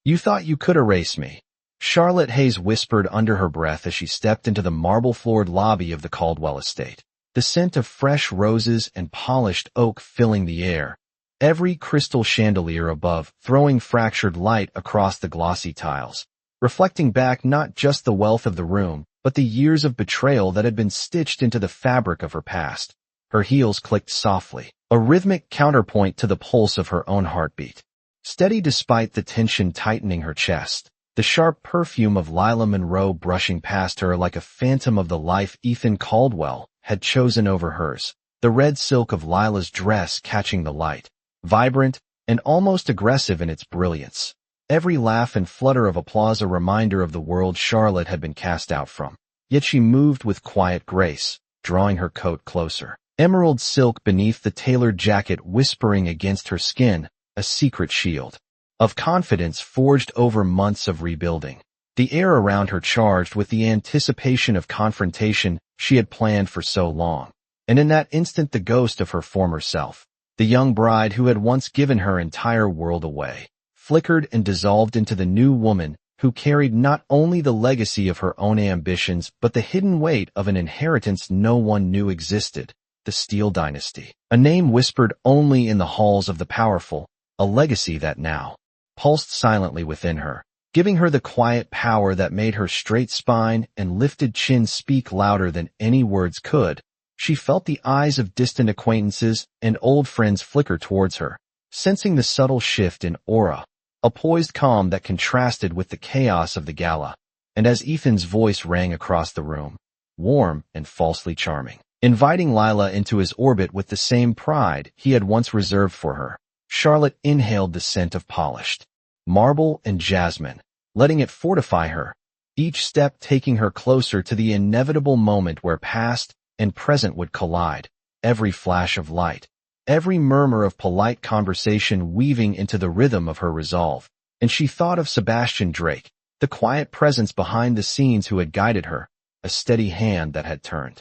You thought you could erase me," Charlotte Hayes whispered under her breath as she stepped into the marble-floored lobby of the Caldwell estate. The scent of fresh roses and polished oak filling the air, every crystal chandelier above throwing fractured light across the glossy tiles, reflecting back not just the wealth of the room, but the years of betrayal that had been stitched into the fabric of her past. Her heels clicked softly, a rhythmic counterpoint to the pulse of her own heartbeat. Steady despite the tension tightening her chest, the sharp perfume of Lila Monroe brushing past her like a phantom of the life Ethan Caldwell had chosen over hers, the red silk of Lila's dress catching the light, vibrant and almost aggressive in its brilliance. Every laugh and flutter of applause a reminder of the world Charlotte had been cast out from. Yet she moved with quiet grace, drawing her coat closer. Emerald silk beneath the tailored jacket whispering against her skin, a secret shield of confidence forged over months of rebuilding. The air around her charged with the anticipation of confrontation she had planned for so long. And in that instant the ghost of her former self, the young bride who had once given her entire world away, flickered and dissolved into the new woman who carried not only the legacy of her own ambitions but the hidden weight of an inheritance no one knew existed, the Steele Dynasty. A name whispered only in the halls of the powerful, a legacy that now pulsed silently within her, giving her the quiet power that made her straight spine and lifted chin speak louder than any words could. She felt the eyes of distant acquaintances and old friends flicker towards her, sensing the subtle shift in aura, a poised calm that contrasted with the chaos of the gala. And as Ethan's voice rang across the room, warm and falsely charming, inviting Lila into his orbit with the same pride he had once reserved for her, Charlotte inhaled the scent of polished marble and jasmine, letting it fortify her, each step taking her closer to the inevitable moment where past and present would collide, every flash of light, every murmur of polite conversation weaving into the rhythm of her resolve. And she thought of Sebastian Drake, the quiet presence behind the scenes who had guided her, a steady hand that had turned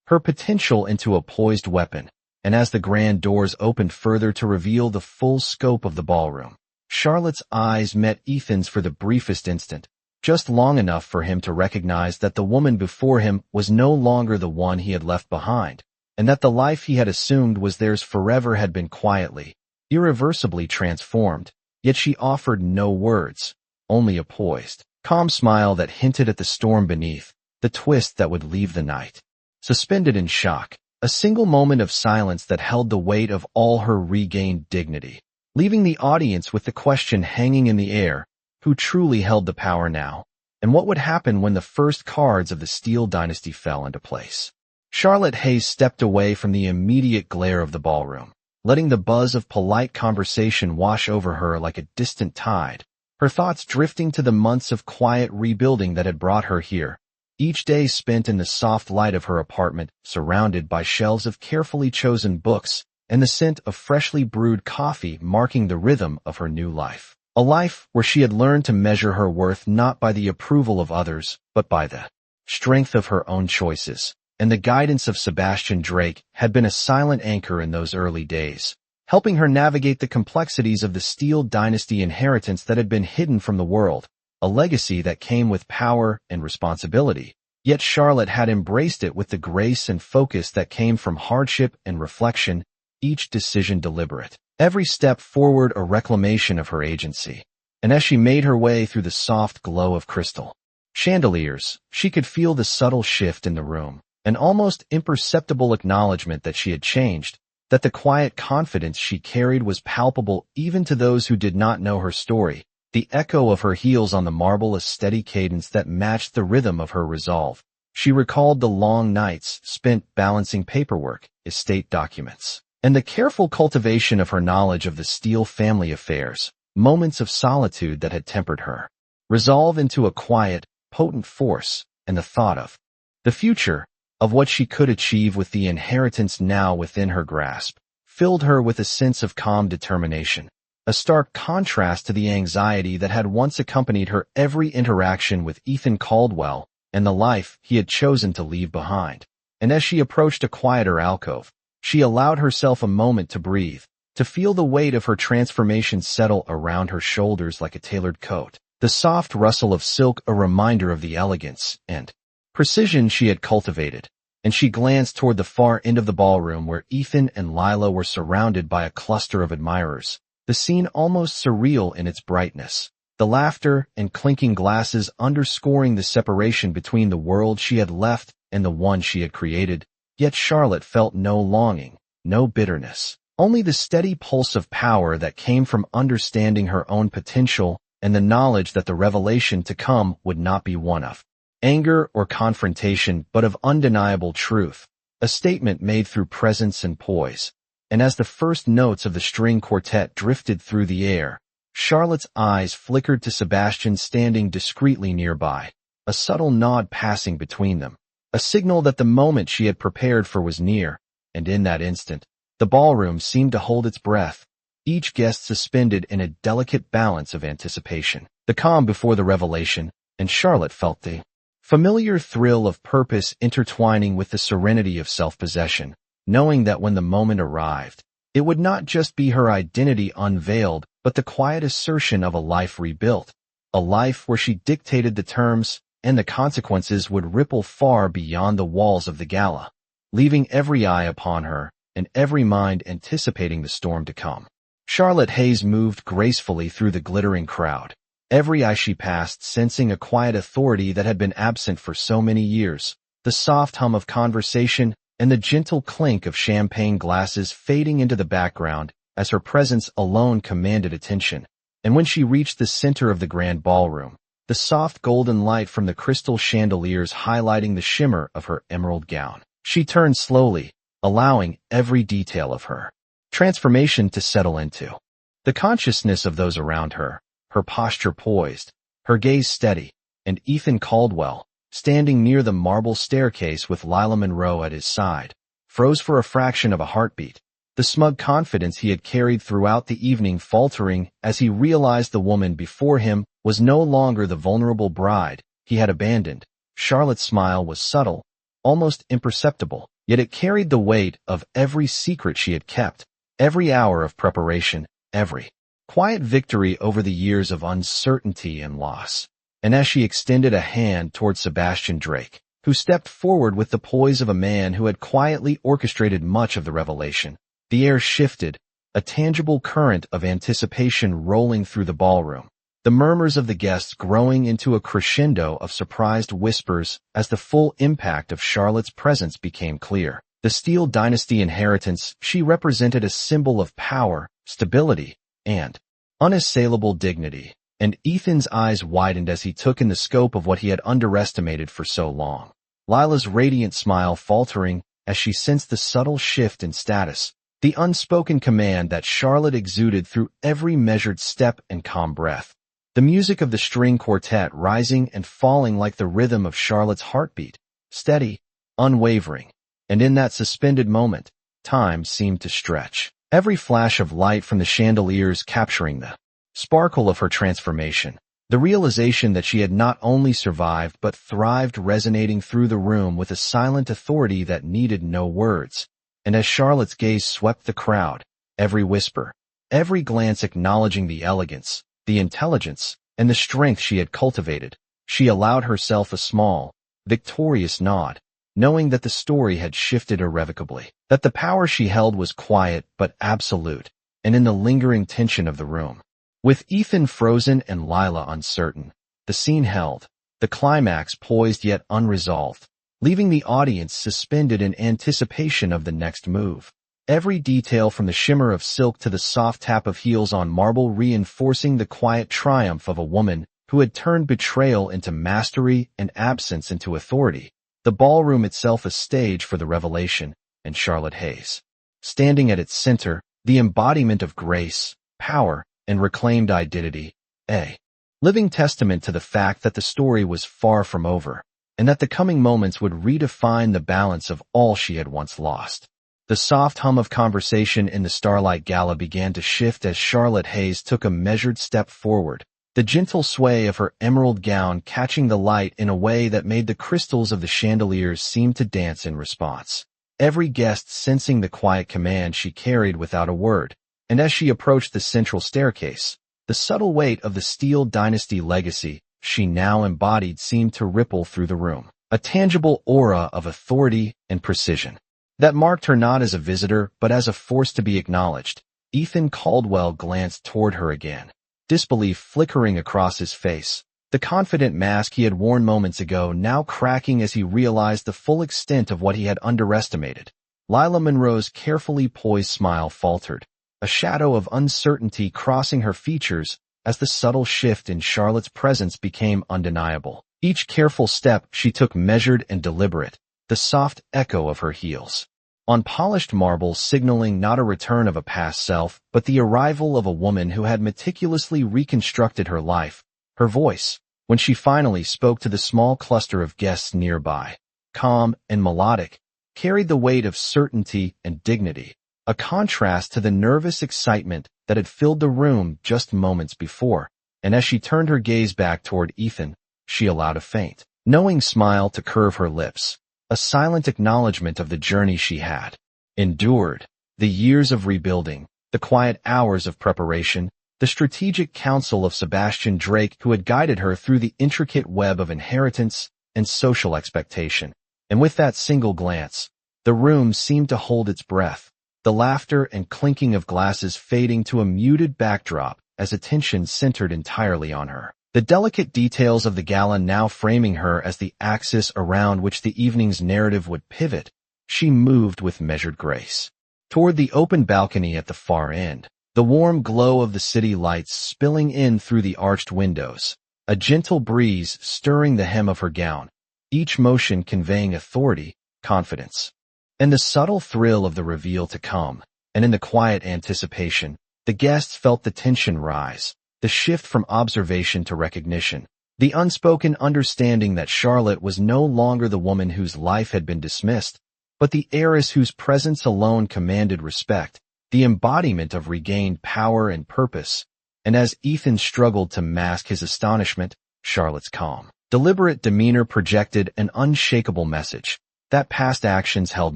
her potential into a poised weapon. And as the grand doors opened further to reveal the full scope of the ballroom, Charlotte's eyes met Ethan's for the briefest instant, just long enough for him to recognize that the woman before him was no longer the one he had left behind, and that the life he had assumed was theirs forever had been quietly, irreversibly transformed. Yet she offered no words, only a poised, calm smile that hinted at the storm beneath, the twist that would leave the night suspended in shock, a single moment of silence that held the weight of all her regained dignity, leaving the audience with the question hanging in the air: who truly held the power now? And what would happen when the first cards of the Steele Dynasty fell into place? Charlotte Hayes stepped away from the immediate glare of the ballroom, letting the buzz of polite conversation wash over her like a distant tide, her thoughts drifting to the months of quiet rebuilding that had brought her here, each day spent in the soft light of her apartment, surrounded by shelves of carefully chosen books and the scent of freshly brewed coffee marking the rhythm of her new life. A life where she had learned to measure her worth not by the approval of others, but by the strength of her own choices. And the guidance of Sebastian Drake had been a silent anchor in those early days, helping her navigate the complexities of the Steele Dynasty inheritance that had been hidden from the world, a legacy that came with power and responsibility. Yet Charlotte had embraced it with the grace and focus that came from hardship and reflection, each decision deliberate, every step forward a reclamation of her agency. And as she made her way through the soft glow of crystal chandeliers, she could feel the subtle shift in the room, an almost imperceptible acknowledgement that she had changed, that the quiet confidence she carried was palpable even to those who did not know her story, the echo of her heels on the marble a steady cadence that matched the rhythm of her resolve. She recalled the long nights spent balancing paperwork, estate documents, and the careful cultivation of her knowledge of the Steele family affairs, moments of solitude that had tempered her resolve into a quiet, potent force, and the thought of the future, of what she could achieve with the inheritance now within her grasp, filled her with a sense of calm determination, a stark contrast to the anxiety that had once accompanied her every interaction with Ethan Caldwell and the life he had chosen to leave behind. And as she approached a quieter alcove, she allowed herself a moment to breathe, to feel the weight of her transformation settle around her shoulders like a tailored coat. The soft rustle of silk a reminder of the elegance and precision she had cultivated, and she glanced toward the far end of the ballroom where Ethan and Lila were surrounded by a cluster of admirers, the scene almost surreal in its brightness, the laughter and clinking glasses underscoring the separation between the world she had left and the one she had created. Yet Charlotte felt no longing, no bitterness, only the steady pulse of power that came from understanding her own potential and the knowledge that the revelation to come would not be one of anger or confrontation, but of undeniable truth, a statement made through presence and poise. And as the first notes of the string quartet drifted through the air, Charlotte's eyes flickered to Sebastian standing discreetly nearby, a subtle nod passing between them, a signal that the moment she had prepared for was near, and in that instant, the ballroom seemed to hold its breath, each guest suspended in a delicate balance of anticipation, the calm before the revelation, and Charlotte felt the familiar thrill of purpose intertwining with the serenity of self-possession, knowing that when the moment arrived, it would not just be her identity unveiled, but the quiet assertion of a life rebuilt, a life where she dictated the terms, and the consequences would ripple far beyond the walls of the gala, leaving every eye upon her, and every mind anticipating the storm to come. Charlotte Hayes moved gracefully through the glittering crowd, every eye she passed sensing a quiet authority that had been absent for so many years, the soft hum of conversation and the gentle clink of champagne glasses fading into the background as her presence alone commanded attention. And when she reached the center of the grand ballroom, the soft golden light from the crystal chandeliers highlighting the shimmer of her emerald gown, she turned slowly, allowing every detail of her transformation to settle into the consciousness of those around her, her posture poised, her gaze steady, and Ethan Caldwell, standing near the marble staircase with Lila Monroe at his side, froze for a fraction of a heartbeat, the smug confidence he had carried throughout the evening faltering as he realized the woman before him was no longer the vulnerable bride he had abandoned. Charlotte's smile was subtle, almost imperceptible, yet it carried the weight of every secret she had kept, every hour of preparation, every quiet victory over the years of uncertainty and loss. And as she extended a hand toward Sebastian Drake, who stepped forward with the poise of a man who had quietly orchestrated much of the revelation, the air shifted, a tangible current of anticipation rolling through the ballroom, the murmurs of the guests growing into a crescendo of surprised whispers as the full impact of Charlotte's presence became clear. The Steele dynasty inheritance, she represented a symbol of power, stability, and unassailable dignity, and Ethan's eyes widened as he took in the scope of what he had underestimated for so long. Lila's radiant smile faltering as she sensed the subtle shift in status, the unspoken command that Charlotte exuded through every measured step and calm breath. The music of the string quartet rising and falling like the rhythm of Charlotte's heartbeat, steady, unwavering. And in that suspended moment, time seemed to stretch, every flash of light from the chandeliers capturing the sparkle of her transformation, the realization that she had not only survived but thrived resonating through the room with a silent authority that needed no words. And as Charlotte's gaze swept the crowd, every whisper, every glance acknowledging the elegance, the intelligence, and the strength she had cultivated, she allowed herself a small, victorious nod, knowing that the story had shifted irrevocably, that the power she held was quiet but absolute, and in the lingering tension of the room. With Ethan frozen and Lila uncertain, the scene held, the climax poised yet unresolved, leaving the audience suspended in anticipation of the next move. Every detail from the shimmer of silk to the soft tap of heels on marble reinforcing the quiet triumph of a woman who had turned betrayal into mastery and absence into authority. The ballroom itself a stage for the revelation, and Charlotte Hayes, standing at its center, the embodiment of grace, power, and reclaimed identity, a living testament to the fact that the story was far from over, and that the coming moments would redefine the balance of all she had once lost. The soft hum of conversation in the Starlight Gala began to shift as Charlotte Hayes took a measured step forward, the gentle sway of her emerald gown catching the light in a way that made the crystals of the chandeliers seem to dance in response. Every guest sensing the quiet command she carried without a word, and as she approached the central staircase, the subtle weight of the steel dynasty legacy she now embodied seemed to ripple through the room, a tangible aura of authority and precision that marked her not as a visitor but as a force to be acknowledged. Ethan Caldwell glanced toward her again, disbelief flickering across his face, the confident mask he had worn moments ago now cracking as he realized the full extent of what he had underestimated. Lila Monroe's carefully poised smile faltered, a shadow of uncertainty crossing her features as the subtle shift in Charlotte's presence became undeniable. Each careful step she took measured and deliberate, the soft echo of her heels on polished marble signaling not a return of a past self, but the arrival of a woman who had meticulously reconstructed her life. Her voice, when she finally spoke to the small cluster of guests nearby, calm and melodic, carried the weight of certainty and dignity, a contrast to the nervous excitement that had filled the room just moments before. And as she turned her gaze back toward Ethan, she allowed a faint, knowing smile to curve her lips, a silent acknowledgement of the journey she had endured, the years of rebuilding, the quiet hours of preparation, the strategic counsel of Sebastian Drake who had guided her through the intricate web of inheritance and social expectation. And with that single glance, the room seemed to hold its breath, the laughter and clinking of glasses fading to a muted backdrop as attention centered entirely on her. The delicate details of the gala now framing her as the axis around which the evening's narrative would pivot, she moved with measured grace toward the open balcony at the far end, the warm glow of the city lights spilling in through the arched windows, a gentle breeze stirring the hem of her gown, each motion conveying authority, confidence, and the subtle thrill of the reveal to come. And in the quiet anticipation, the guests felt the tension rise, the shift from observation to recognition, the unspoken understanding that Charlotte was no longer the woman whose life had been dismissed, but the heiress whose presence alone commanded respect, the embodiment of regained power and purpose. And as Ethan struggled to mask his astonishment, Charlotte's calm, deliberate demeanor projected an unshakable message that past actions held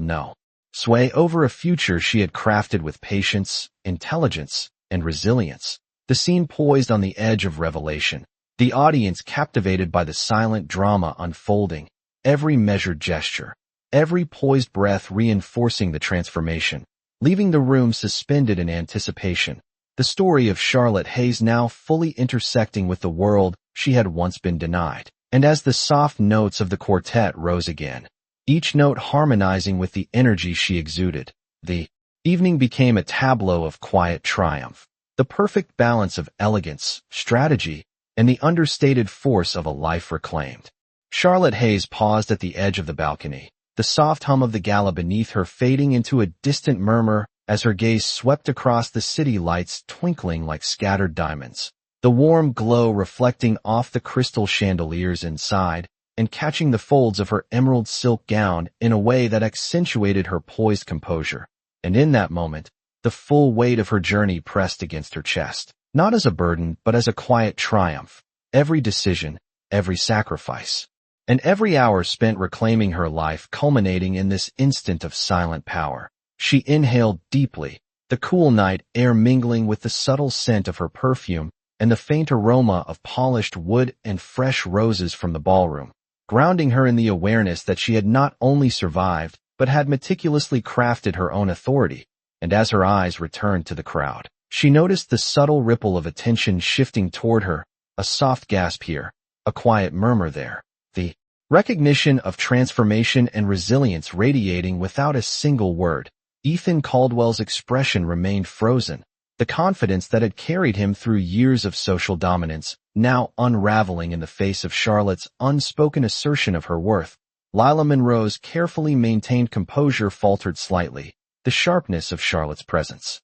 no sway over a future she had crafted with patience, intelligence, and resilience. The scene poised on the edge of revelation, the audience captivated by the silent drama unfolding, every measured gesture, every poised breath reinforcing the transformation, leaving the room suspended in anticipation. The story of Charlotte Hayes now fully intersecting with the world she had once been denied. And as the soft notes of the quartet rose again, each note harmonizing with the energy she exuded, the evening became a tableau of quiet triumph, the perfect balance of elegance, strategy, and the understated force of a life reclaimed. Charlotte Hayes paused at the edge of the balcony, the soft hum of the gala beneath her fading into a distant murmur as her gaze swept across the city lights twinkling like scattered diamonds, the warm glow reflecting off the crystal chandeliers inside and catching the folds of her emerald silk gown in a way that accentuated her poised composure. And in that moment, the full weight of her journey pressed against her chest, not as a burden but as a quiet triumph. Every decision, every sacrifice, and every hour spent reclaiming her life culminating in this instant of silent power. She inhaled deeply, the cool night air mingling with the subtle scent of her perfume and the faint aroma of polished wood and fresh roses from the ballroom, grounding her in the awareness that she had not only survived but had meticulously crafted her own authority. And as her eyes returned to the crowd, she noticed the subtle ripple of attention shifting toward her, a soft gasp here, a quiet murmur there, the recognition of transformation and resilience radiating without a single word. Ethan Caldwell's expression remained frozen, the confidence that had carried him through years of social dominance, now unraveling in the face of Charlotte's unspoken assertion of her worth. Lila Monroe's carefully maintained composure faltered slightly, the sharpness of Charlotte's presence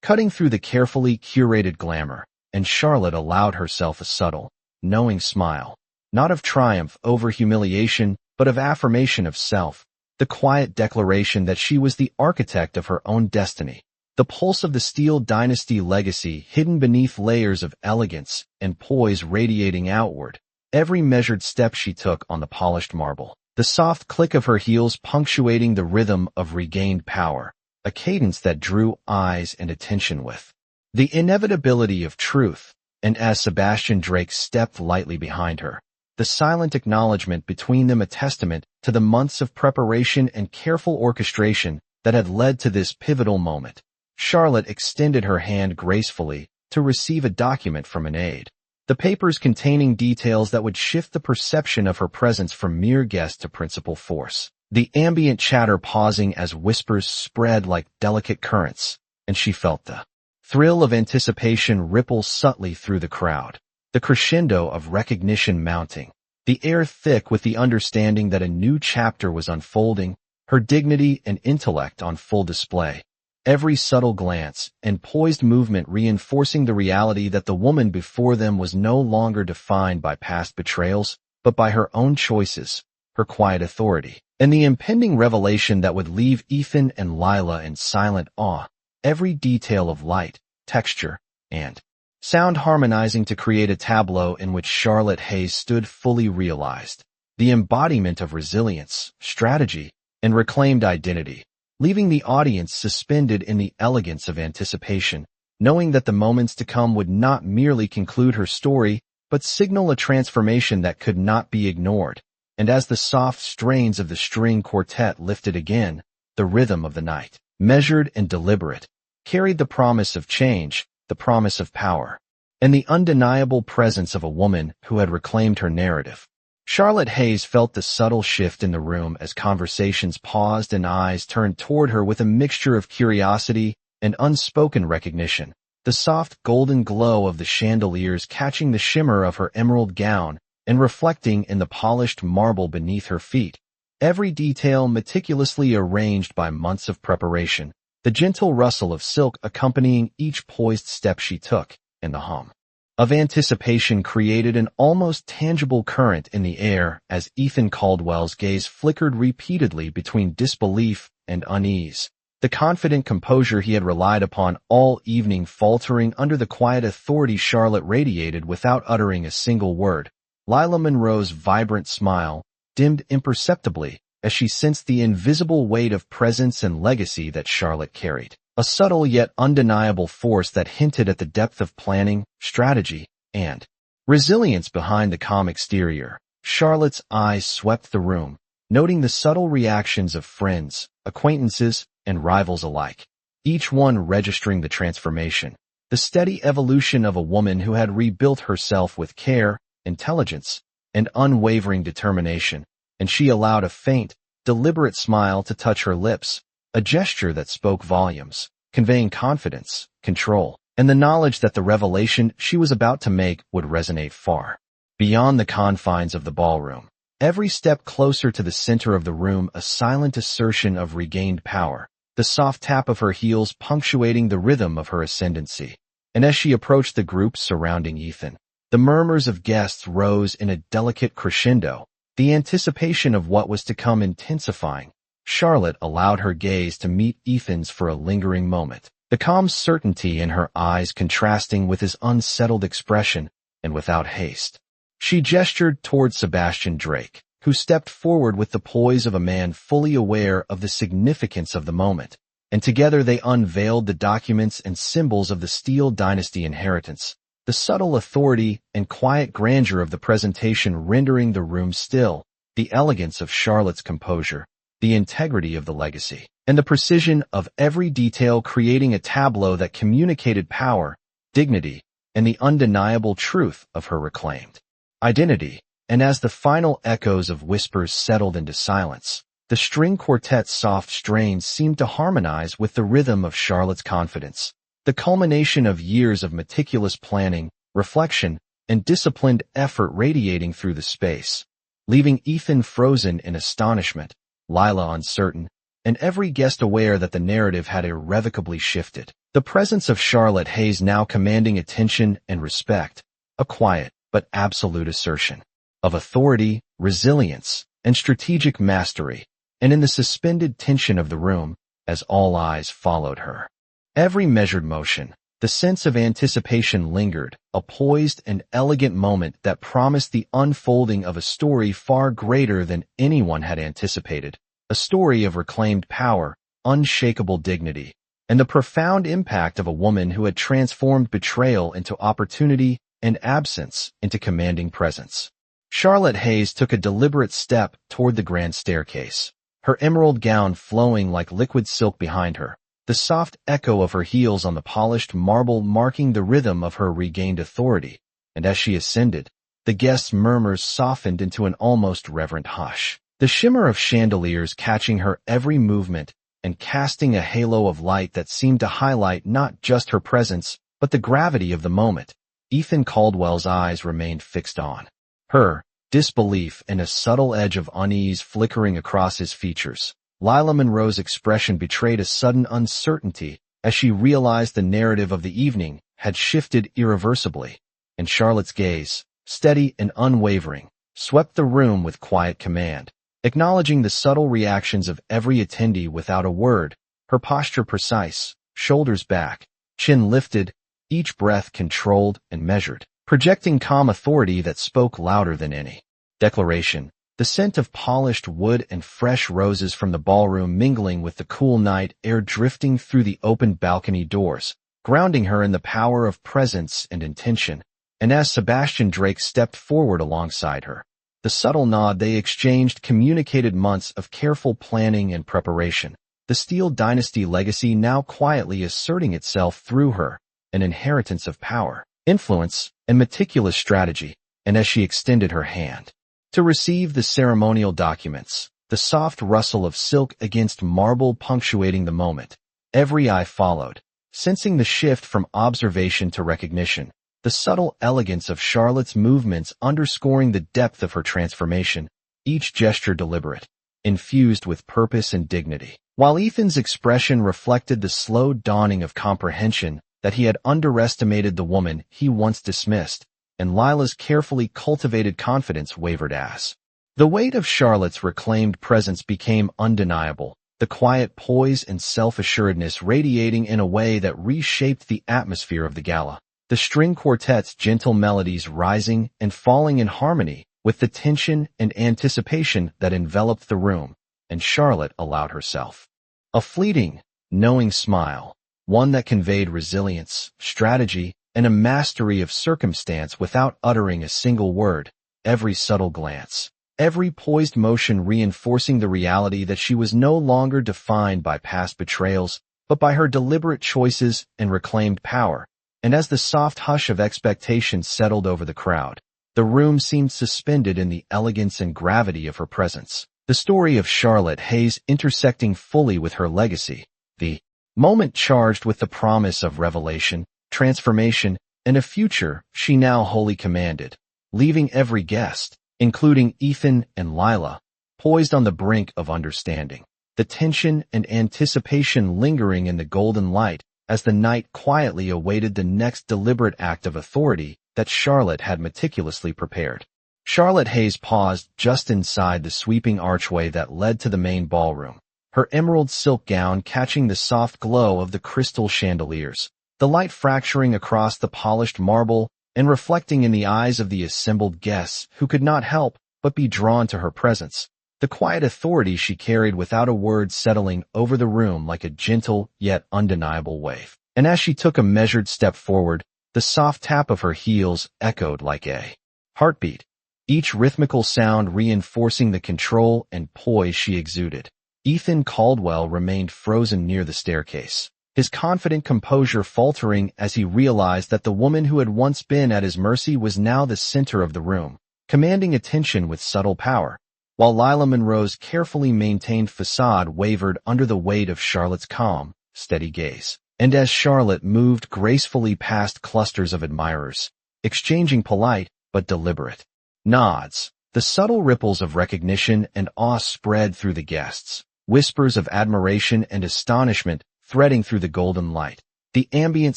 cutting through the carefully curated glamour, and Charlotte allowed herself a subtle, knowing smile, not of triumph over humiliation, but of affirmation of self, the quiet declaration that she was the architect of her own destiny, the pulse of the steel dynasty legacy hidden beneath layers of elegance and poise radiating outward, every measured step she took on the polished marble, the soft click of her heels punctuating the rhythm of regained power, a cadence that drew eyes and attention with the inevitability of truth, and as Sebastian Drake stepped lightly behind her, the silent acknowledgement between them a testament to the months of preparation and careful orchestration that had led to this pivotal moment. Charlotte extended her hand gracefully to receive a document from an aide. The papers containing details that would shift the perception of her presence from mere guest to principal force. The ambient chatter pausing as whispers spread like delicate currents, and she felt the thrill of anticipation ripple subtly through the crowd. The crescendo of recognition mounting, the air thick with the understanding that a new chapter was unfolding, her dignity and intellect on full display. Every subtle glance and poised movement reinforcing the reality that the woman before them was no longer defined by past betrayals, but by her own choices, her quiet authority, and the impending revelation that would leave Ethan and Lila in silent awe, every detail of light, texture, and sound harmonizing to create a tableau in which Charlotte Hayes stood fully realized, the embodiment of resilience, strategy, and reclaimed identity, leaving the audience suspended in the elegance of anticipation, knowing that the moments to come would not merely conclude her story, but signal a transformation that could not be ignored. And as the soft strains of the string quartet lifted again, the rhythm of the night, measured and deliberate, carried the promise of change, the promise of power, and the undeniable presence of a woman who had reclaimed her narrative. Charlotte Hayes felt the subtle shift in the room as conversations paused and eyes turned toward her with a mixture of curiosity and unspoken recognition, the soft golden glow of the chandeliers catching the shimmer of her emerald gown and reflecting in the polished marble beneath her feet, every detail meticulously arranged by months of preparation, the gentle rustle of silk accompanying each poised step she took, and the hum of anticipation created an almost tangible current in the air as Ethan Caldwell's gaze flickered repeatedly between disbelief and unease, the confident composure he had relied upon all evening faltering under the quiet authority Charlotte radiated without uttering a single word. Lila Monroe's vibrant smile dimmed imperceptibly as she sensed the invisible weight of presence and legacy that Charlotte carried. A subtle yet undeniable force that hinted at the depth of planning, strategy, and resilience behind the calm exterior. Charlotte's eyes swept the room, noting the subtle reactions of friends, acquaintances, and rivals alike, each one registering the transformation, the steady evolution of a woman who had rebuilt herself with care, intelligence, and unwavering determination, and she allowed a faint, deliberate smile to touch her lips, a gesture that spoke volumes, conveying confidence, control, and the knowledge that the revelation she was about to make would resonate far beyond the confines of the ballroom. Every step closer to the center of the room a silent assertion of regained power, the soft tap of her heels punctuating the rhythm of her ascendancy. And as she approached the group surrounding Ethan, the murmurs of guests rose in a delicate crescendo, the anticipation of what was to come intensifying. Charlotte allowed her gaze to meet Ethan's for a lingering moment, the calm certainty in her eyes contrasting with his unsettled expression, and without haste. She gestured toward Sebastian Drake, who stepped forward with the poise of a man fully aware of the significance of the moment, and together they unveiled the documents and symbols of the Steele Dynasty inheritance, the subtle authority and quiet grandeur of the presentation rendering the room still, the elegance of Charlotte's composure, the integrity of the legacy, and the precision of every detail creating a tableau that communicated power, dignity, and the undeniable truth of her reclaimed identity. And as the final echoes of whispers settled into silence, the string quartet's soft strains seemed to harmonize with the rhythm of Charlotte's confidence, the culmination of years of meticulous planning, reflection, and disciplined effort radiating through the space, leaving Ethan frozen in astonishment, Lila uncertain, and every guest aware that the narrative had irrevocably shifted. The presence of Charlotte Hayes now commanding attention and respect, a quiet but absolute assertion of authority, resilience, and strategic mastery, and in the suspended tension of the room, as all eyes followed her every measured motion, the sense of anticipation lingered, a poised and elegant moment that promised the unfolding of a story far greater than anyone had anticipated, a story of reclaimed power, unshakable dignity, and the profound impact of a woman who had transformed betrayal into opportunity and absence into commanding presence. Charlotte Hayes took a deliberate step toward the grand staircase, her emerald gown flowing like liquid silk behind her, the soft echo of her heels on the polished marble marking the rhythm of her regained authority, and as she ascended, the guests' murmurs softened into an almost reverent hush, the shimmer of chandeliers catching her every movement and casting a halo of light that seemed to highlight not just her presence, but the gravity of the moment. Ethan Caldwell's eyes remained fixed on her, disbelief and a subtle edge of unease flickering across his features. Lila Monroe's expression betrayed a sudden uncertainty as she realized the narrative of the evening had shifted irreversibly, and Charlotte's gaze, steady and unwavering, swept the room with quiet command, acknowledging the subtle reactions of every attendee without a word, her posture precise, shoulders back, chin lifted, each breath controlled and measured, projecting calm authority that spoke louder than any declaration. The scent of polished wood and fresh roses from the ballroom mingling with the cool night air drifting through the open balcony doors, grounding her in the power of presence and intention. And as Sebastian Drake stepped forward alongside her, the subtle nod they exchanged communicated months of careful planning and preparation. The Steel Dynasty legacy now quietly asserting itself through her, an inheritance of power, influence, and meticulous strategy. And as she extended her hand to receive the ceremonial documents, the soft rustle of silk against marble punctuating the moment, every eye followed, sensing the shift from observation to recognition, the subtle elegance of Charlotte's movements underscoring the depth of her transformation, each gesture deliberate, infused with purpose and dignity, while Ethan's expression reflected the slow dawning of comprehension that he had underestimated the woman he once dismissed, and Lila's carefully cultivated confidence wavered as the weight of Charlotte's reclaimed presence became undeniable, the quiet poise and self-assuredness radiating in a way that reshaped the atmosphere of the gala, the string quartet's gentle melodies rising and falling in harmony with the tension and anticipation that enveloped the room, and Charlotte allowed herself a fleeting, knowing smile, one that conveyed resilience, strategy, and a mastery of circumstance without uttering a single word, every subtle glance, every poised motion reinforcing the reality that she was no longer defined by past betrayals, but by her deliberate choices and reclaimed power. And as the soft hush of expectation settled over the crowd, the room seemed suspended in the elegance and gravity of her presence, the story of Charlotte Hayes intersecting fully with her legacy, the moment charged with the promise of revelation, transformation, and a future she now wholly commanded, leaving every guest, including Ethan and Lila, poised on the brink of understanding, the tension and anticipation lingering in the golden light as the night quietly awaited the next deliberate act of authority that Charlotte had meticulously prepared. Charlotte Hayes paused just inside the sweeping archway that led to the main ballroom, her emerald silk gown catching the soft glow of the crystal chandeliers, the light fracturing across the polished marble and reflecting in the eyes of the assembled guests who could not help but be drawn to her presence, the quiet authority she carried without a word settling over the room like a gentle yet undeniable wave. And as she took a measured step forward, the soft tap of her heels echoed like a heartbeat, each rhythmical sound reinforcing the control and poise she exuded. Ethan Caldwell remained frozen near the staircase, his confident composure faltering as he realized that the woman who had once been at his mercy was now the center of the room, commanding attention with subtle power, while Lila Monroe's carefully maintained facade wavered under the weight of Charlotte's calm, steady gaze. And as Charlotte moved gracefully past clusters of admirers, exchanging polite but deliberate nods, the subtle ripples of recognition and awe spread through the guests, whispers of admiration and astonishment threading through the golden light, the ambient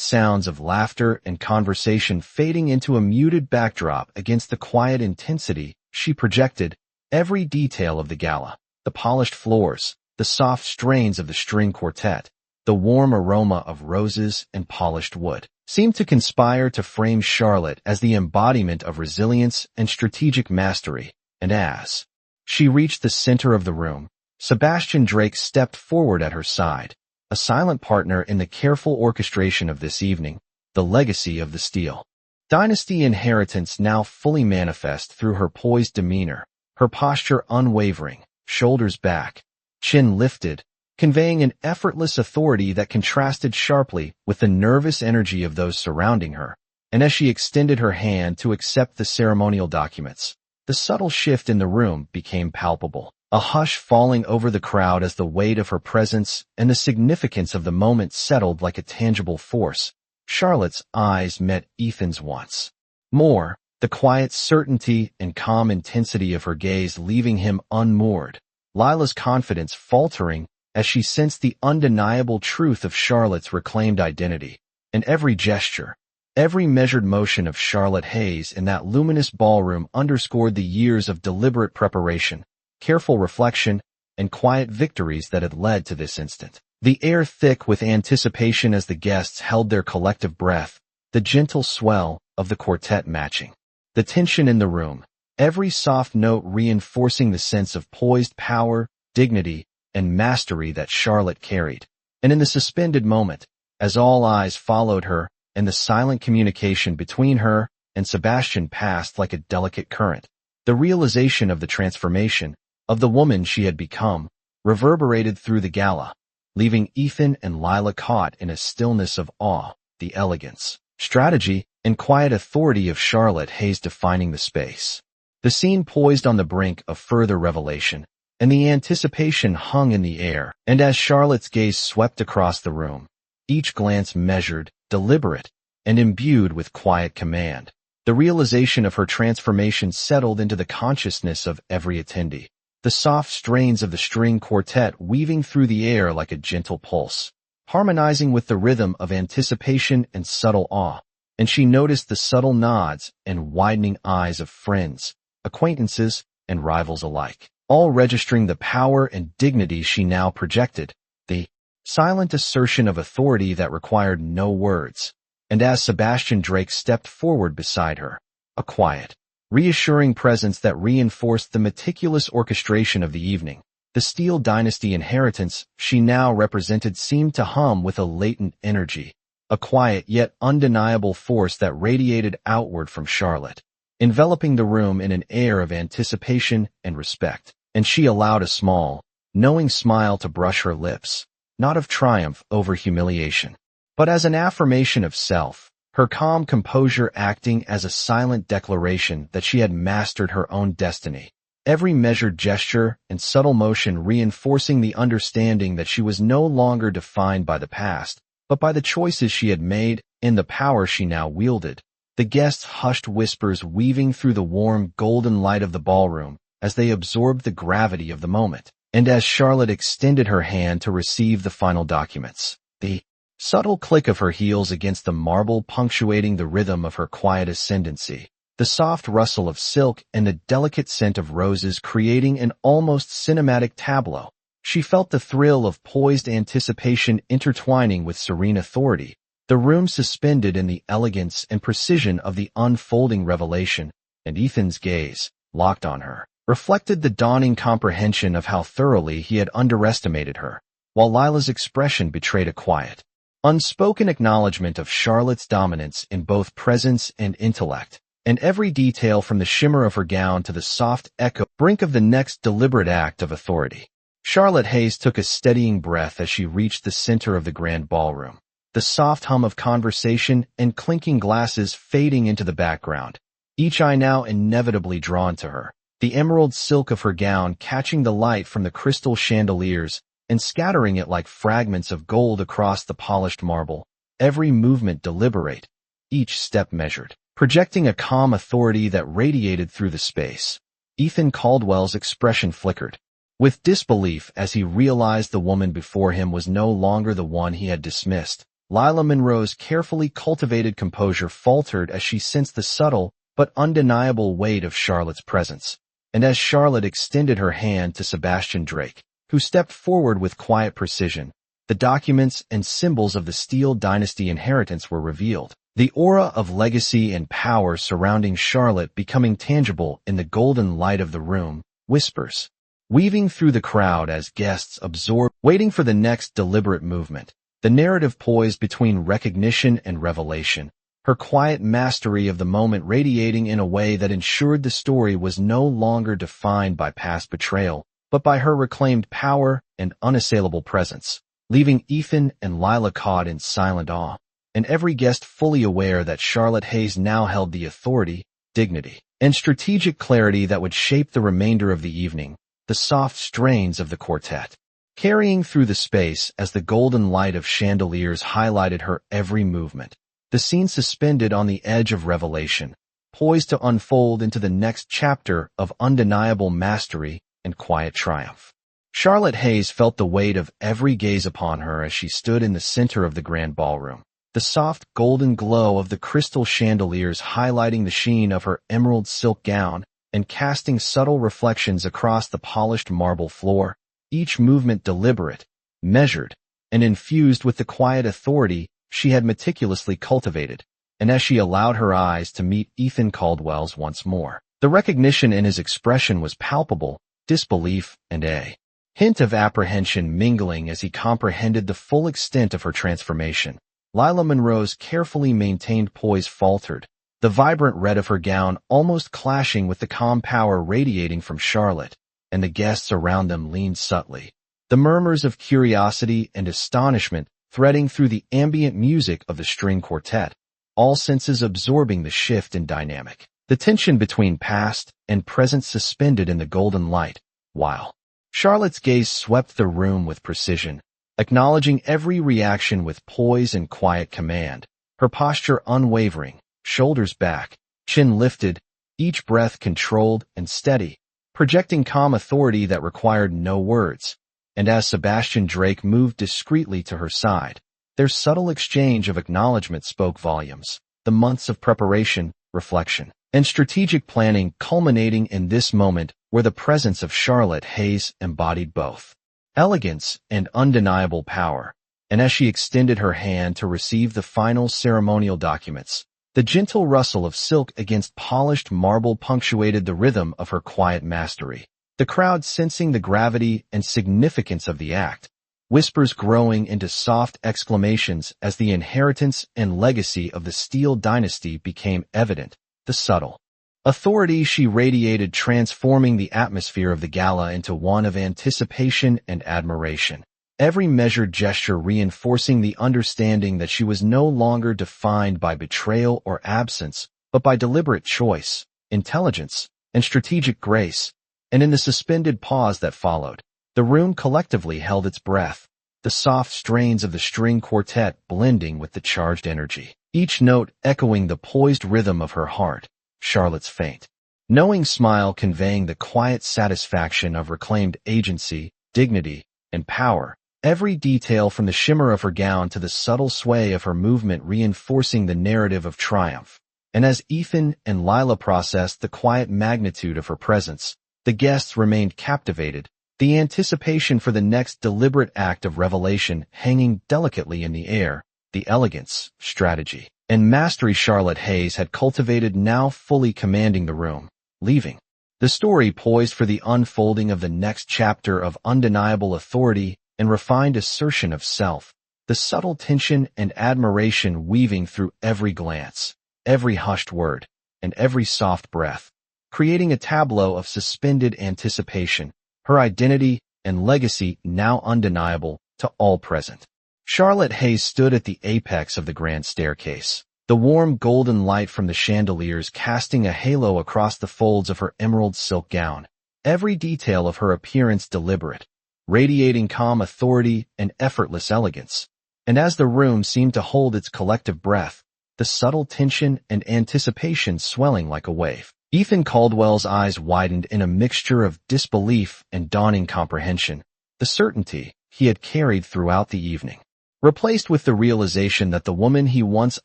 sounds of laughter and conversation fading into a muted backdrop against the quiet intensity she projected. Every detail of the gala, the polished floors, the soft strains of the string quartet, the warm aroma of roses and polished wood, seemed to conspire to frame Charlotte as the embodiment of resilience and strategic mastery. And as she reached the center of the room, Sebastian Drake stepped forward at her side, a silent partner in the careful orchestration of this evening, the legacy of the steel. Dynasty inheritance now fully manifest through her poised demeanor, her posture unwavering, shoulders back, chin lifted, conveying an effortless authority that contrasted sharply with the nervous energy of those surrounding her. And as she extended her hand to accept the ceremonial documents, the subtle shift in the room became palpable, a hush falling over the crowd as the weight of her presence and the significance of the moment settled like a tangible force. Charlotte's eyes met Ethan's once more, the quiet certainty and calm intensity of her gaze leaving him unmoored, Lila's confidence faltering as she sensed the undeniable truth of Charlotte's reclaimed identity. And every gesture, every measured motion of Charlotte Hayes in that luminous ballroom underscored the years of deliberate preparation, careful reflection, and quiet victories that had led to this instant. The air thick with anticipation as the guests held their collective breath, the gentle swell of the quartet matching the tension in the room, every soft note reinforcing the sense of poised power, dignity, and mastery that Charlotte carried. And in the suspended moment, as all eyes followed her, and the silent communication between her and Sebastian passed like a delicate current, the realization of the transformation of the woman she had become reverberated through the gala, leaving Ethan and Lila caught in a stillness of awe, the elegance, strategy, and quiet authority of Charlotte Hayes defining the space. The scene poised on the brink of further revelation, and the anticipation hung in the air, and as Charlotte's gaze swept across the room, each glance measured, deliberate, and imbued with quiet command, the realization of her transformation settled into the consciousness of every attendee, the soft strains of the string quartet weaving through the air like a gentle pulse, harmonizing with the rhythm of anticipation and subtle awe. And she noticed the subtle nods and widening eyes of friends, acquaintances, and rivals alike, all registering the power and dignity she now projected, the silent assertion of authority that required no words. And as Sebastian Drake stepped forward beside her, a quiet, reassuring presence that reinforced the meticulous orchestration of the evening, the Steel Dynasty inheritance she now represented seemed to hum with a latent energy, a quiet yet undeniable force that radiated outward from Charlotte, enveloping the room in an air of anticipation and respect. And she allowed a small, knowing smile to brush her lips, not of triumph over humiliation, but as an affirmation of self, her calm composure acting as a silent declaration that she had mastered her own destiny, every measured gesture and subtle motion reinforcing the understanding that she was no longer defined by the past, but by the choices she had made and the power she now wielded. The guests' hushed whispers weaving through the warm golden light of the ballroom as they absorbed the gravity of the moment, and as Charlotte extended her hand to receive the final documents, the subtle click of her heels against the marble punctuating the rhythm of her quiet ascendancy, the soft rustle of silk and the delicate scent of roses creating an almost cinematic tableau. She felt the thrill of poised anticipation intertwining with serene authority, the room suspended in the elegance and precision of the unfolding revelation, and Ethan's gaze, locked on her, reflected the dawning comprehension of how thoroughly he had underestimated her, while Lila's expression betrayed a quiet, unspoken acknowledgement of Charlotte's dominance in both presence and intellect, and every detail from the shimmer of her gown to the soft echo brink of the next deliberate act of authority. Charlotte Hayes took a steadying breath as she reached the center of the grand ballroom, the soft hum of conversation and clinking glasses fading into the background, each eye now inevitably drawn to her, the emerald silk of her gown catching the light from the crystal chandeliers and scattering it like fragments of gold across the polished marble, every movement deliberate, each step measured, projecting a calm authority that radiated through the space. Ethan Caldwell's expression flickered with disbelief as he realized the woman before him was no longer the one he had dismissed. Lila Monroe's carefully cultivated composure faltered as she sensed the subtle but undeniable weight of Charlotte's presence. And as Charlotte extended her hand to Sebastian Drake, who stepped forward with quiet precision, the documents and symbols of the Steel Dynasty inheritance were revealed, the aura of legacy and power surrounding Charlotte becoming tangible in the golden light of the room. Whispers, weaving through the crowd as guests absorb, waiting for the next deliberate movement. The narrative poised between recognition and revelation, her quiet mastery of the moment radiating in a way that ensured the story was no longer defined by past betrayal, but by her reclaimed power and unassailable presence, leaving Ethan and Lila caught in silent awe, and every guest fully aware that Charlotte Hayes now held the authority, dignity, and strategic clarity that would shape the remainder of the evening, the soft strains of the quartet, carrying through the space as the golden light of chandeliers highlighted her every movement. The scene suspended on the edge of revelation, poised to unfold into the next chapter of undeniable mastery and quiet triumph. Charlotte Hayes felt the weight of every gaze upon her as she stood in the center of the grand ballroom, the soft golden glow of the crystal chandeliers highlighting the sheen of her emerald silk gown and casting subtle reflections across the polished marble floor, each movement deliberate, measured, and infused with the quiet authority she had meticulously cultivated. And as she allowed her eyes to meet Ethan Caldwell's once more, the recognition in his expression was palpable, disbelief and a hint of apprehension mingling as he comprehended the full extent of her transformation. Lila Monroe's carefully maintained poise faltered, the vibrant red of her gown almost clashing with the calm power radiating from Charlotte, and the guests around them leaned subtly, the murmurs of curiosity and astonishment threading through the ambient music of the string quartet, all senses absorbing the shift in dynamic, the tension between past and present suspended in the golden light, while Charlotte's gaze swept the room with precision, acknowledging every reaction with poise and quiet command, her posture unwavering, shoulders back, chin lifted, each breath controlled and steady, projecting calm authority that required no words. And as Sebastian Drake moved discreetly to her side, their subtle exchange of acknowledgement spoke volumes, the months of preparation, reflection, and strategic planning culminating in this moment where the presence of Charlotte Hayes embodied both elegance and undeniable power. And as she extended her hand to receive the final ceremonial documents, the gentle rustle of silk against polished marble punctuated the rhythm of her quiet mastery. The crowd sensing the gravity and significance of the act, whispers growing into soft exclamations as the inheritance and legacy of the Steele dynasty became evident, the subtle authority she radiated transforming the atmosphere of the gala into one of anticipation and admiration. Every measured gesture reinforcing the understanding that she was no longer defined by betrayal or absence, but by deliberate choice, intelligence, and strategic grace. And in the suspended pause that followed, the room collectively held its breath, the soft strains of the string quartet blending with the charged energy, each note echoing the poised rhythm of her heart, Charlotte's faint, knowing smile conveying the quiet satisfaction of reclaimed agency, dignity, and power. Every detail from the shimmer of her gown to the subtle sway of her movement reinforcing the narrative of triumph. And as Ethan and Lila processed the quiet magnitude of her presence, the guests remained captivated, the anticipation for the next deliberate act of revelation hanging delicately in the air, the elegance, strategy, and mastery Charlotte Hayes had cultivated now fully commanding the room, leaving the story poised for the unfolding of the next chapter of undeniable authority and refined assertion of self, the subtle tension and admiration weaving through every glance, every hushed word, and every soft breath, creating a tableau of suspended anticipation, her identity and legacy now undeniable to all present. Charlotte Hayes stood at the apex of the grand staircase, the warm golden light from the chandeliers casting a halo across the folds of her emerald silk gown, every detail of her appearance deliberate, radiating calm authority and effortless elegance. And as the room seemed to hold its collective breath, the subtle tension and anticipation swelling like a wave, Ethan Caldwell's eyes widened in a mixture of disbelief and dawning comprehension, the certainty he had carried throughout the evening, replaced with the realization that the woman he once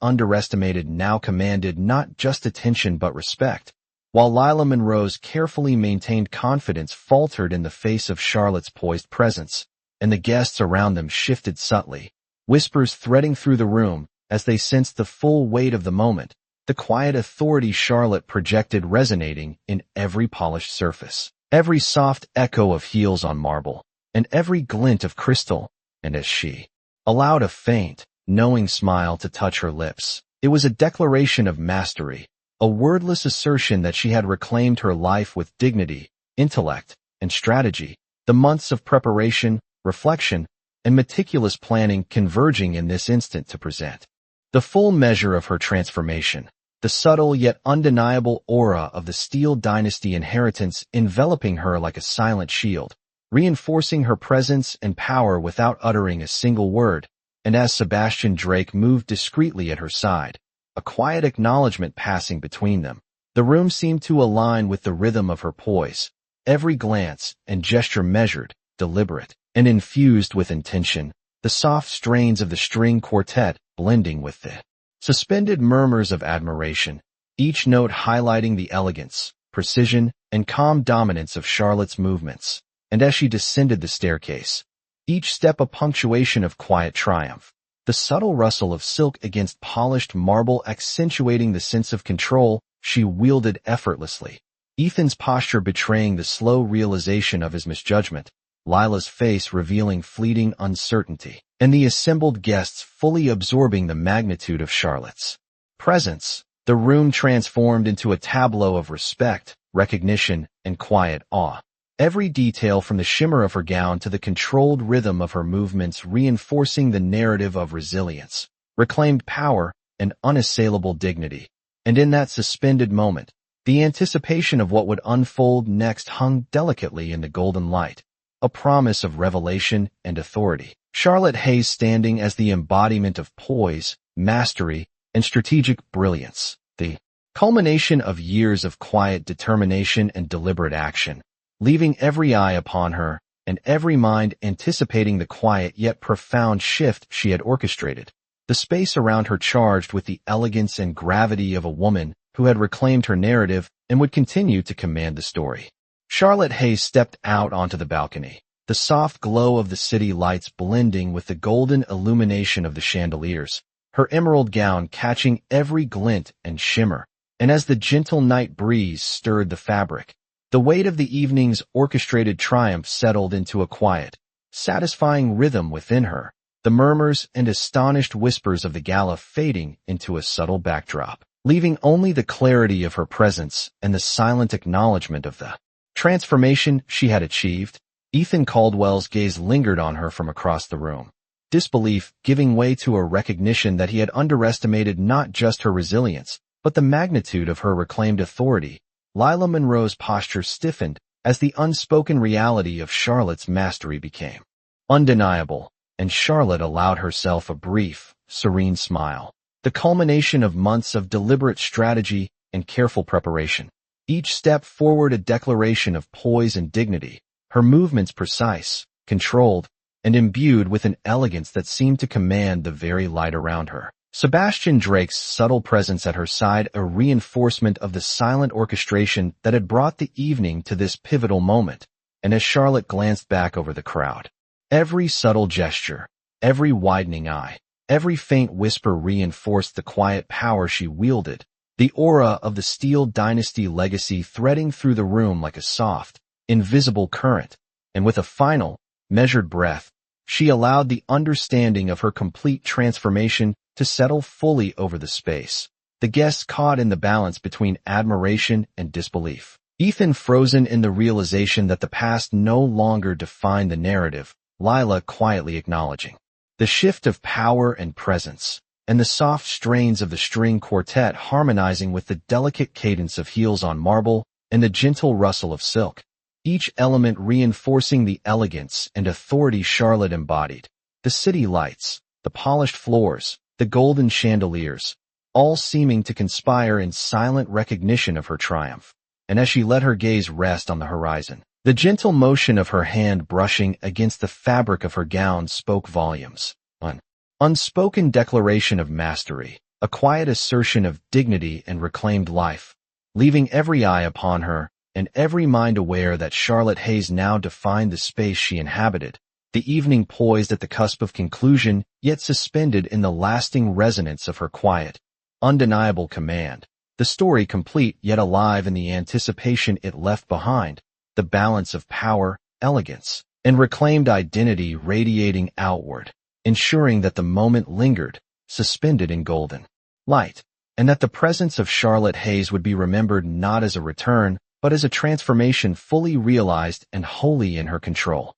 underestimated now commanded not just attention but respect, while Lila Monroe's carefully maintained confidence faltered in the face of Charlotte's poised presence, and the guests around them shifted subtly, whispers threading through the room as they sensed the full weight of the moment, the quiet authority Charlotte projected resonating in every polished surface. every soft echo of heels on marble, and every glint of crystal, and as she allowed a faint, knowing smile to touch her lips, it was a declaration of mastery, a wordless assertion that she had reclaimed her life with dignity, intellect, and strategy, the months of preparation, reflection, and meticulous planning converging in this instant to present the full measure of her transformation, the subtle yet undeniable aura of the Steel Dynasty inheritance enveloping her like a silent shield, reinforcing her presence and power without uttering a single word. And as Sebastian Drake moved discreetly at her side, a quiet acknowledgement passing between them, the room seemed to align with the rhythm of her poise, every glance and gesture measured, deliberate, and infused with intention, the soft strains of the string quartet blending with the suspended murmurs of admiration, each note highlighting the elegance, precision, and calm dominance of Charlotte's movements. And as she descended the staircase, each step a punctuation of quiet triumph, the subtle rustle of silk against polished marble accentuating the sense of control she wielded effortlessly, Ethan's posture betraying the slow realization of his misjudgment, Lila's face revealing fleeting uncertainty, and the assembled guests fully absorbing the magnitude of Charlotte's presence. The room transformed into a tableau of respect, recognition, and quiet awe. Every detail from the shimmer of her gown to the controlled rhythm of her movements reinforcing the narrative of resilience, reclaimed power, and unassailable dignity. And in that suspended moment, the anticipation of what would unfold next hung delicately in the golden light, a promise of revelation and authority. Charlotte Hayes standing as the embodiment of poise, mastery, and strategic brilliance, the culmination of years of quiet determination and deliberate action, leaving every eye upon her and every mind anticipating the quiet yet profound shift she had orchestrated. The space around her charged with the elegance and gravity of a woman who had reclaimed her narrative and would continue to command the story. Charlotte Hayes stepped out onto the balcony, the soft glow of the city lights blending with the golden illumination of the chandeliers, her emerald gown catching every glint and shimmer. And as the gentle night breeze stirred the fabric, the weight of the evening's orchestrated triumph settled into a quiet, satisfying rhythm within her, the murmurs and astonished whispers of the gala fading into a subtle backdrop, leaving only the clarity of her presence and the silent acknowledgement of the transformation she had achieved. Ethan Caldwell's gaze lingered on her from across the room, disbelief giving way to a recognition that he had underestimated not just her resilience, but the magnitude of her reclaimed authority. Lila Monroe's posture stiffened as the unspoken reality of Charlotte's mastery became undeniable, and Charlotte allowed herself a brief, serene smile, the culmination of months of deliberate strategy and careful preparation. Each step forward a declaration of poise and dignity, her movements precise, controlled, and imbued with an elegance that seemed to command the very light around her. Sebastian Drake's subtle presence at her side a reinforcement of the silent orchestration that had brought the evening to this pivotal moment. And as Charlotte glanced back over the crowd, every subtle gesture, every widening eye, every faint whisper reinforced the quiet power she wielded, the aura of the Steel Dynasty legacy threading through the room like a soft, invisible current. And with a final, measured breath, she allowed the understanding of her complete transformation to settle fully over the space, the guests caught in the balance between admiration and disbelief. Ethan frozen in the realization that the past no longer defined the narrative, Lila quietly acknowledging the shift of power and presence, and the soft strains of the string quartet harmonizing with the delicate cadence of heels on marble and the gentle rustle of silk, each element reinforcing the elegance and authority Charlotte embodied. The city lights, the polished floors, the golden chandeliers, all seeming to conspire in silent recognition of her triumph. And as she let her gaze rest on the horizon, the gentle motion of her hand brushing against the fabric of her gown spoke volumes. An unspoken declaration of mastery, a quiet assertion of dignity and reclaimed life, leaving every eye upon her and every mind aware that Charlotte Hayes now defined the space she inhabited. The evening poised at the cusp of conclusion, yet suspended in the lasting resonance of her quiet, undeniable command. The story complete yet alive in the anticipation it left behind. the balance of power, elegance, and reclaimed identity radiating outward, ensuring that the moment lingered, suspended in golden light, and that the presence of Charlotte Hayes would be remembered not as a return, but as a transformation fully realized and wholly in her control.